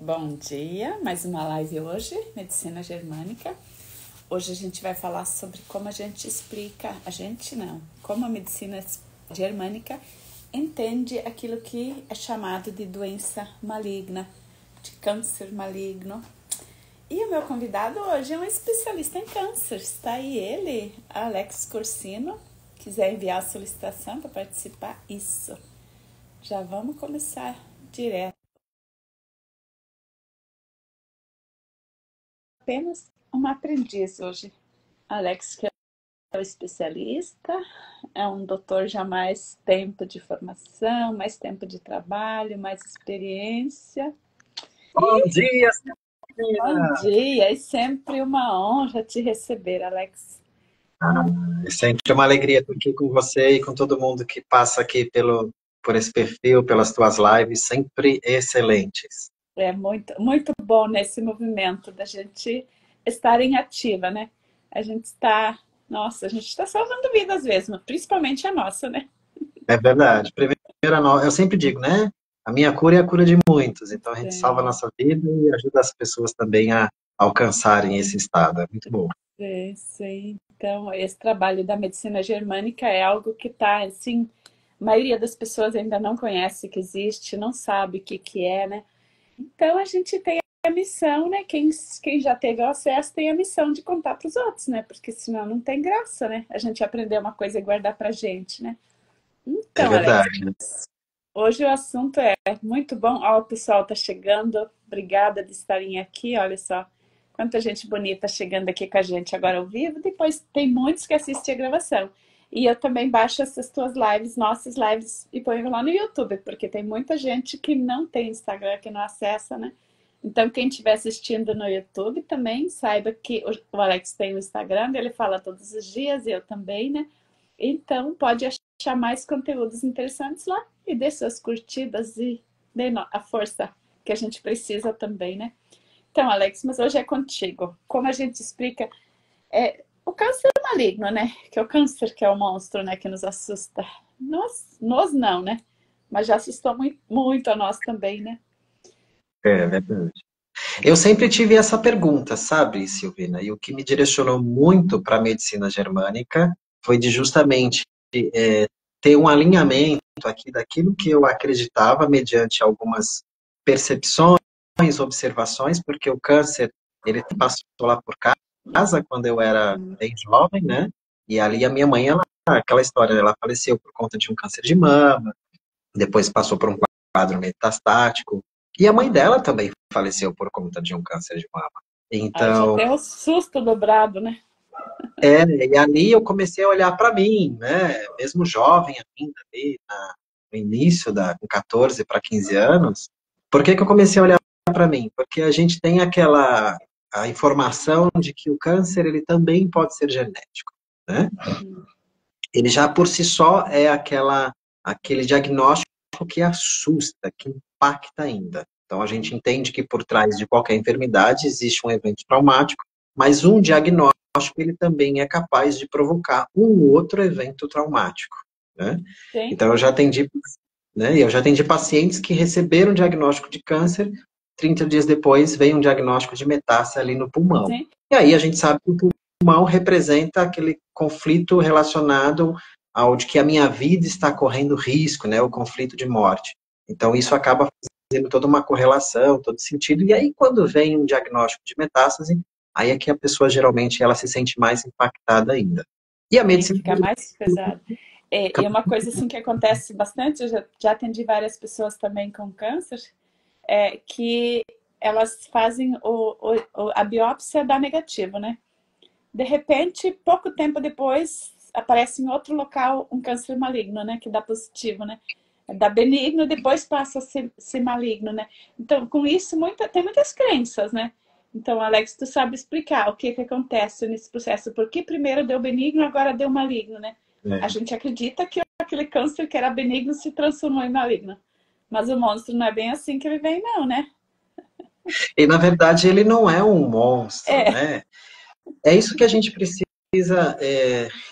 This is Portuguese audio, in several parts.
Bom dia, mais uma live hoje, Medicina Germânica. Hoje a gente vai falar sobre como a gente explica, como a medicina germânica entende aquilo que é chamado de doença maligna, de câncer maligno. E o meu convidado hoje é um especialista em câncer, está aí ele, Alex Corsino. Quiser enviar a solicitação para participar, isso. Já vamos começar direto. Apenas uma aprendiz hoje. Alex, que é o especialista, é um doutor já mais tempo de formação, mais tempo de trabalho, mais experiência. Bom E dia, bom Sabrina! dia, é sempre uma honra te receber, Alex. É sempre uma alegria estar aqui com você e com todo mundo que passa aqui por esse perfil, pelas tuas lives, sempre excelentes. É muito bom nesse movimento da gente estar em ativa, né? A gente está, nossa, a gente está salvando vidas mesmo, principalmente a nossa, né? É verdade. Eu sempre digo, né? A minha cura é a cura de muitos, então a gente salva a É. nossa vida e ajuda as pessoas também a alcançarem esse estado. É muito bom. Sim, sim. Então, esse trabalho da medicina germânica é algo que está, assim, a maioria das pessoas ainda não conhece que existe, não sabe o que que é, né? Então, a gente tem a missão, né? Quem já teve o acesso tem a missão de contar para os outros, né? Porque senão não tem graça, né? A gente aprender uma coisa e guardar pra gente, né? É Então, Alex, verdade. hoje o assunto é muito bom. Ó, o pessoal tá chegando. Obrigada de estarem aqui. Olha só quanta gente bonita chegando aqui com a gente agora ao vivo. Depois tem muitos que assistem a gravação. E eu também baixo essas tuas lives, nossas lives, e ponho lá no YouTube, porque tem muita gente que não tem Instagram, que não acessa, né? Então, quem estiver assistindo no YouTube também saiba que o Alex tem o Instagram, ele fala todos os dias, e eu também, né? Então, pode achar mais conteúdos interessantes lá e dê suas curtidas e dê a força que a gente precisa também, né? Então, Alex, mas hoje é contigo. Como a gente explica, o câncer é maligno, né? Que é o câncer que é o monstro, né? Que nos assusta. Nós não, né? Mas já assustou muito, muito a nós também, né? É verdade. Eu sempre tive essa pergunta, sabe, Silvina? E o que me direcionou muito para a medicina germânica foi de justamente ter um alinhamento aqui daquilo que eu acreditava mediante algumas percepções, observações, porque o câncer, ele passou lá por casa quando eu era bem jovem, né? E ali a minha mãe, aquela história, ela faleceu por conta de um câncer de mama, depois passou por um quadro metastático, e a mãe dela também faleceu por conta de um câncer de mama. Aí já Então, tem o susto dobrado, né? e ali eu comecei a olhar para mim, né? Mesmo jovem ainda, ali, no início, com 14 para 15 anos, por que que eu comecei a olhar para mim? Porque a gente tem a informação de que o câncer ele também pode ser genético, né? Ele já por si só é aquele diagnóstico que assusta, que impacta ainda. Então a gente entende que por trás de qualquer enfermidade existe um evento traumático, mas um diagnóstico ele também é capaz de provocar um outro evento traumático, né? Sim, Então eu já atendi pacientes que receberam diagnóstico de câncer, 30 dias depois veio um diagnóstico de metástase ali no pulmão. sim. E aí a gente sabe que o pulmão representa aquele conflito relacionado ao de que a minha vida está correndo risco, né, o conflito de morte. Então isso acaba fazendo toda uma correlação, todo sentido. E aí quando vem um diagnóstico de metástase, aí é que a pessoa geralmente ela se sente mais impactada ainda. E a Sim, medicina fica mais pesado. E uma coisa assim que acontece bastante, eu já atendi várias pessoas também com câncer, é que elas fazem a biópsia dá negativo, né? De repente, pouco tempo depois, aparece em outro local um câncer maligno, né? Que dá positivo, né? Dá benigno, depois passa a ser maligno, né? Então, com isso, tem muitas crenças, né? Então, Alex, tu sabe explicar o que que acontece nesse processo? Por que primeiro deu benigno, agora deu maligno, né? A é, gente acredita que aquele câncer que era benigno se transformou em maligno. Mas o monstro não é bem assim que ele vem, não, né? e na verdade ele não é um monstro, É, né? É isso que a gente precisa.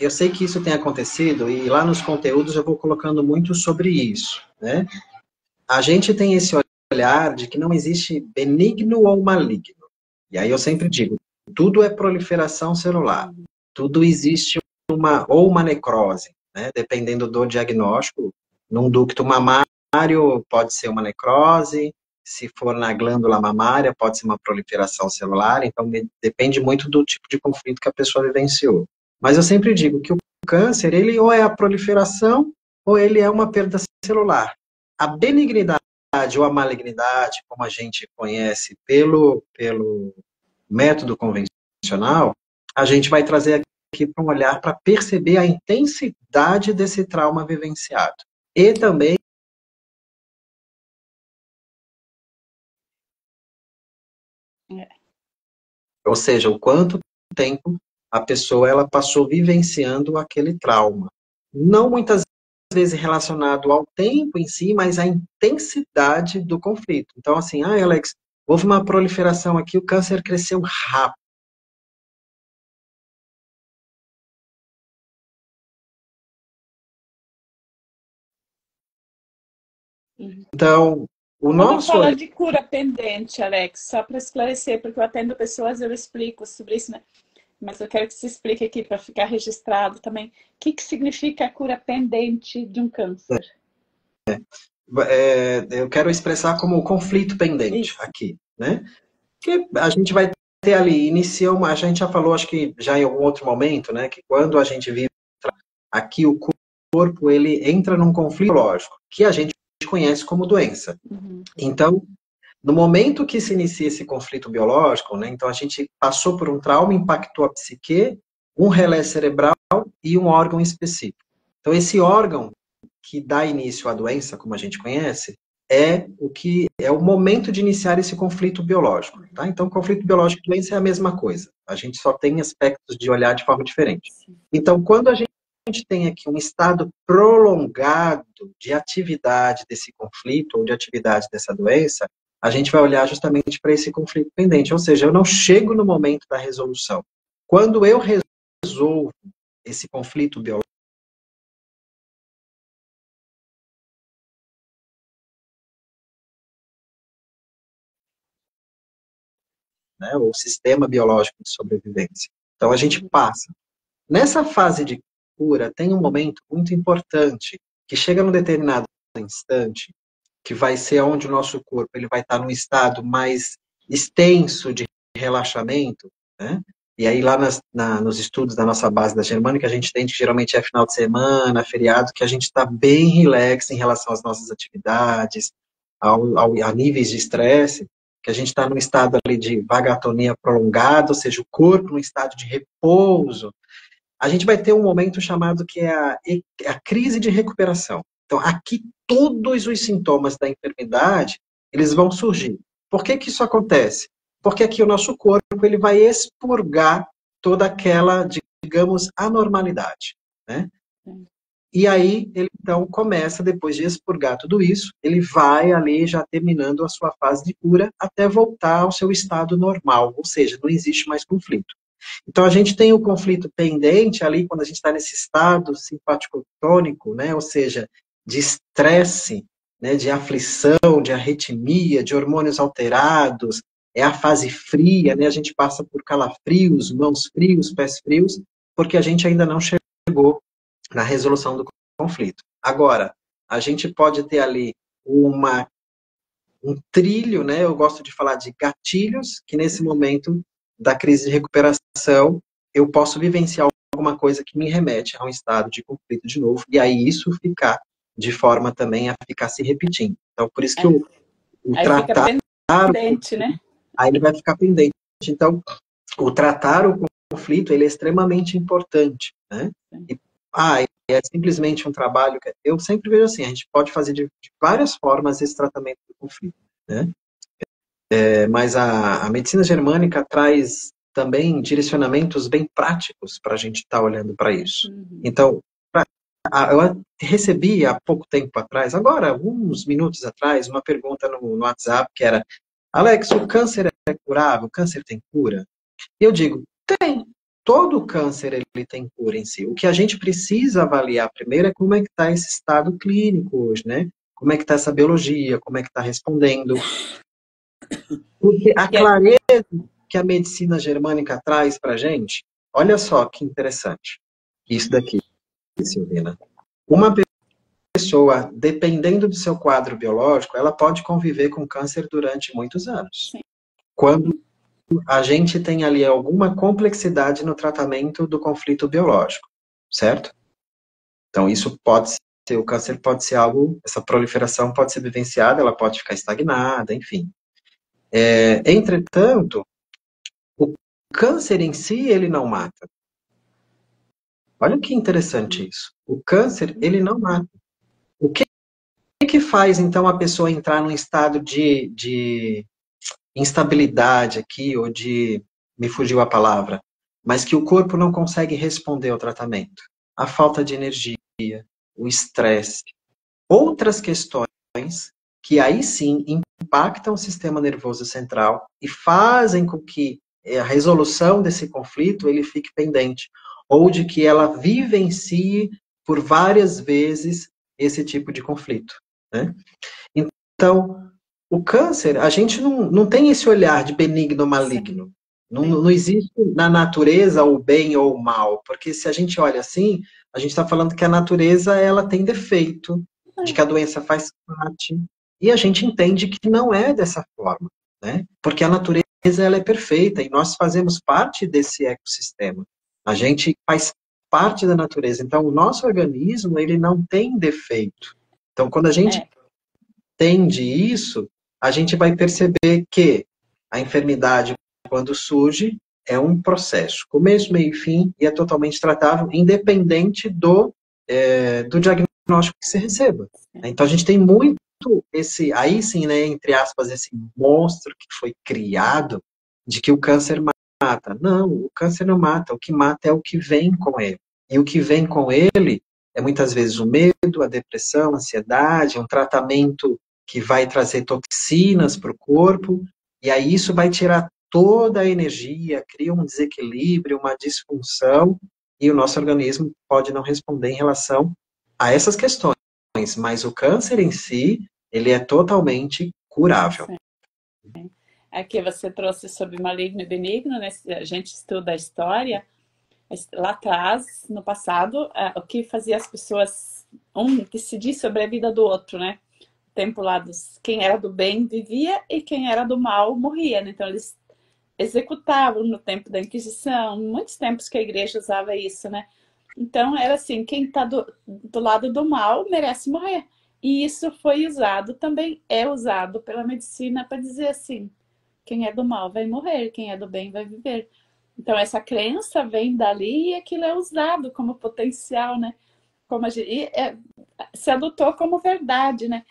Eu sei que isso tem acontecido e lá nos conteúdos eu vou colocando muito sobre isso, né? A gente tem esse olhar de que não existe benigno ou maligno. E aí eu sempre digo, tudo é proliferação celular. Tudo existe uma necrose, né? Dependendo do diagnóstico. Num ducto mamário pode ser uma necrose, se for na glândula mamária pode ser uma proliferação celular, então depende muito do tipo de conflito que a pessoa vivenciou. Mas eu sempre digo que o câncer, ele ou é a proliferação ou ele é uma perda celular. A benignidade ou a malignidade, como a gente conhece pelo método convencional, a gente vai trazer aqui para um olhar para perceber a intensidade desse trauma vivenciado. E também, ou seja, o quanto tempo a pessoa ela passou vivenciando aquele trauma. Não muitas vezes relacionado ao tempo em si, mas à intensidade do conflito. Então, assim, Alex, houve uma proliferação aqui, o câncer cresceu rápido. Então, o Quando nosso fala olhar. de cura pendente, Alex, só para esclarecer, porque eu atendo pessoas, eu explico sobre isso, né? Mas eu quero que você explique aqui para ficar registrado também. O que significa a cura pendente de um câncer? Eu quero expressar como conflito pendente Isso. aqui, né? Que a gente vai ter ali, a gente já falou, acho que já em algum outro momento, né? Que quando a gente vive aqui, o corpo, ele entra num conflito biológico, que a gente conhece como doença. Então, no momento que se inicia esse conflito biológico, né? Então a gente passou por um trauma, impactou a psique, um relé cerebral e um órgão específico. Então, esse órgão que dá início à doença, como a gente conhece, é o momento de iniciar esse conflito biológico. Tá? Então, conflito biológico e doença é a mesma coisa. A gente só tem aspectos de olhar de forma diferente. Então, quando a gente tem aqui um estado prolongado de atividade desse conflito ou de atividade dessa doença, a gente vai olhar justamente para esse conflito pendente. Ou seja, eu não chego no momento da resolução. Quando eu resolvo esse conflito biológico, né, o sistema biológico de sobrevivência. Então, a gente passa. Nessa fase de cura, tem um momento muito importante, que chega num determinado instante, que vai ser onde o nosso corpo ele vai estar num estado mais extenso de relaxamento, né? E aí lá nos estudos da nossa base da germânica, a gente tem que geralmente é final de semana, feriado, que a gente está bem relax em relação às nossas atividades, a níveis de estresse, que a gente está num estado ali de vagatonia prolongada, ou seja, o corpo num estado de repouso. A gente vai ter um momento chamado que é a crise de recuperação. Então, aqui todos os sintomas da enfermidade, eles vão surgir. Por que que isso acontece? Porque aqui o nosso corpo, ele vai expurgar toda aquela, digamos, anormalidade, né? E aí, ele então começa, depois de expurgar tudo isso, ele vai ali já terminando a sua fase de cura até voltar ao seu estado normal, ou seja, não existe mais conflito. Então, a gente tem o conflito pendente ali, quando a gente está nesse estado simpático-tônico, né? Ou seja, de estresse, né? De aflição, de arritmia, de hormônios alterados, é a fase fria, né? A gente passa por calafrios, mãos frios, pés frios, porque a gente ainda não chegou na resolução do conflito. Agora, a gente pode ter ali um trilho, né? Eu gosto de falar de gatilhos, que nesse momento da crise de recuperação eu posso vivenciar alguma coisa que me remete a um estado de conflito de novo, e aí isso ficar de forma também a ficar se repetindo. Então, por isso que o Aí fica tratar, pendente, né? aí ele vai ficar pendente. Então, o tratar o conflito, ele é extremamente importante, né? E, é simplesmente um trabalho que eu sempre vejo assim, a gente pode fazer de várias formas esse tratamento do conflito, né? Mas a medicina germânica traz também direcionamentos bem práticos para a gente estar olhando para isso. Então, eu recebi há pouco tempo atrás, agora, alguns minutos atrás, uma pergunta no WhatsApp que era: Alex, o câncer é curável? O câncer tem cura? E eu digo, tem. Todo câncer ele tem cura em si. O que a gente precisa avaliar primeiro é como é que está esse estado clínico hoje, né? como é que está essa biologia, como é que está respondendo. Porque a Que é, clareza que a medicina germânica traz para a gente, olha só que interessante. Isso daqui, Silvina. Uma pessoa, dependendo do seu quadro biológico, ela pode conviver com câncer durante muitos anos. sim, Quando a gente tem ali alguma complexidade no tratamento do conflito biológico, certo? Então, isso pode ser, o câncer pode ser algo, essa proliferação pode ser vivenciada, ela pode ficar estagnada, enfim. Entretanto, o câncer em si, ele não mata. Olha que interessante isso. O câncer, ele não mata. O que faz, então, a pessoa entrar num estado de instabilidade aqui, ou de, me fugiu a palavra, mas que o corpo não consegue responder ao tratamento? A falta de energia, o estresse, outras questões que aí sim impactam o sistema nervoso central e fazem com que a resolução desse conflito ele fique pendente, ou de que ela vivencie por várias vezes esse tipo de conflito, né? Então, o câncer, a gente não tem esse olhar de benigno ou sim, maligno. Não existe na natureza o bem ou o mal, porque se a gente olha assim, a gente está falando que a natureza ela tem defeito, de que a doença faz parte, e a gente entende que não é dessa forma, né? Porque a natureza ela é perfeita e nós fazemos parte desse ecossistema. A gente faz parte da natureza, então o nosso organismo ele não tem defeito. Então, quando a gente é, entende isso, a gente vai perceber que a enfermidade, quando surge, é um processo, começo, meio e fim, e é totalmente tratável, independente do diagnóstico que se receba. Então, a gente tem muito esse, aí sim, né, entre aspas, esse monstro que foi criado de que o câncer mata. Não, o câncer não mata, o que mata é o que vem com ele. E o que vem com ele é muitas vezes o medo, a depressão, a ansiedade, um tratamento que vai trazer toxinas para o corpo, e aí isso vai tirar toda a energia, cria um desequilíbrio, uma disfunção, e o nosso organismo pode não responder em relação a essas questões, mas o câncer em si, ele é totalmente curável. sim. Aqui você trouxe sobre maligno e benigno, né? A gente estuda a história. Lá atrás, no passado, o que fazia as pessoas decidir sobre a vida do outro, né? O tempo lá dos quem era do bem vivia e quem era do mal morria, né? Então eles executavam no tempo da Inquisição, muitos tempos que a igreja usava isso, né? Então era assim, quem está do lado do mal merece morrer. E isso foi usado, também é usado pela medicina para dizer assim, quem é do mal vai morrer, quem é do bem vai viver. Então, essa crença vem dali e aquilo é usado como potencial, né? Como se adotou como verdade, né?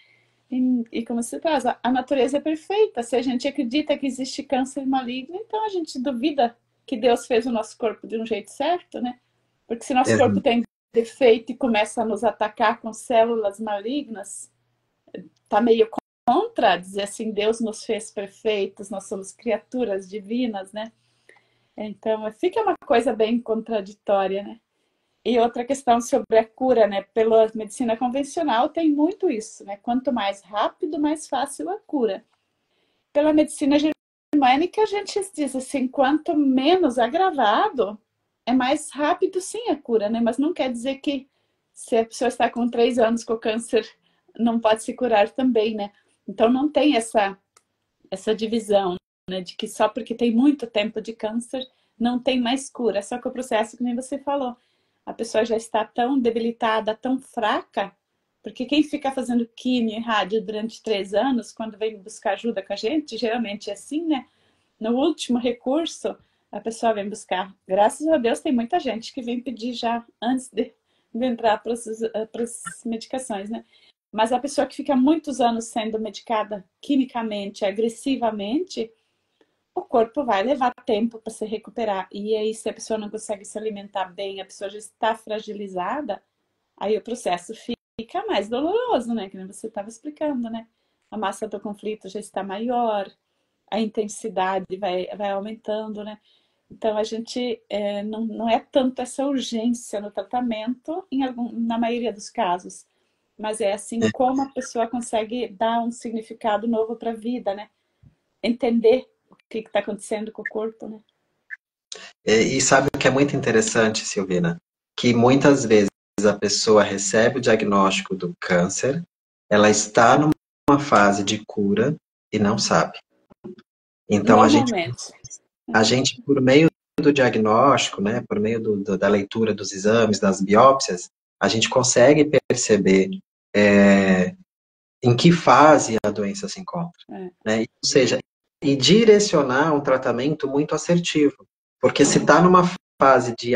E como se traz, a natureza é perfeita. Se a gente acredita que existe câncer maligno, então a gente duvida que Deus fez o nosso corpo de um jeito certo, né? Porque se nosso corpo tem defeito e começa a nos atacar com células malignas, tá meio contra dizer assim, Deus nos fez perfeitos, nós somos criaturas divinas, né? Então, fica uma coisa bem contraditória, né? E outra questão sobre a cura, né? Pela medicina convencional tem muito isso, né? Quanto mais rápido, mais fácil a cura. Pela medicina germânica, a gente diz assim, quanto menos agravado, é mais rápido sim a cura, né? Mas não quer dizer que se a pessoa está com 3 anos com câncer, não pode se curar também, né? Então não tem essa divisão, né, de que só porque tem muito tempo de câncer não tem mais cura. Só que o processo, que nem você falou, a pessoa já está tão debilitada, tão fraca, porque quem fica fazendo quimio e rádio durante 3 anos, quando vem buscar ajuda com a gente, geralmente é assim, né? No último recurso, a pessoa vem buscar. Graças a Deus tem muita gente que vem pedir já antes de entrar para as medicações, né? Mas a pessoa que fica muitos anos sendo medicada quimicamente, agressivamente, o corpo vai levar tempo para se recuperar. E aí, se a pessoa não consegue se alimentar bem, a pessoa já está fragilizada, aí o processo fica mais doloroso, né? Que nem você estava explicando, né? A massa do conflito já está maior, a intensidade vai aumentando, né? Então, a gente não é tanto essa urgência no tratamento, na maioria dos casos. Mas é assim como a pessoa consegue dar um significado novo para a vida, né? Entender o que está acontecendo com o corpo, né? E sabe o que é muito interessante, Silvina? Que muitas vezes a pessoa recebe o diagnóstico do câncer, ela está numa fase de cura e não sabe. Então, Normalmente. a gente por meio do diagnóstico, né, por meio da leitura dos exames, das biópsias, a gente consegue perceber em que fase a doença se encontra, É. né? Ou seja, e direcionar um tratamento muito assertivo. Porque se está numa fase de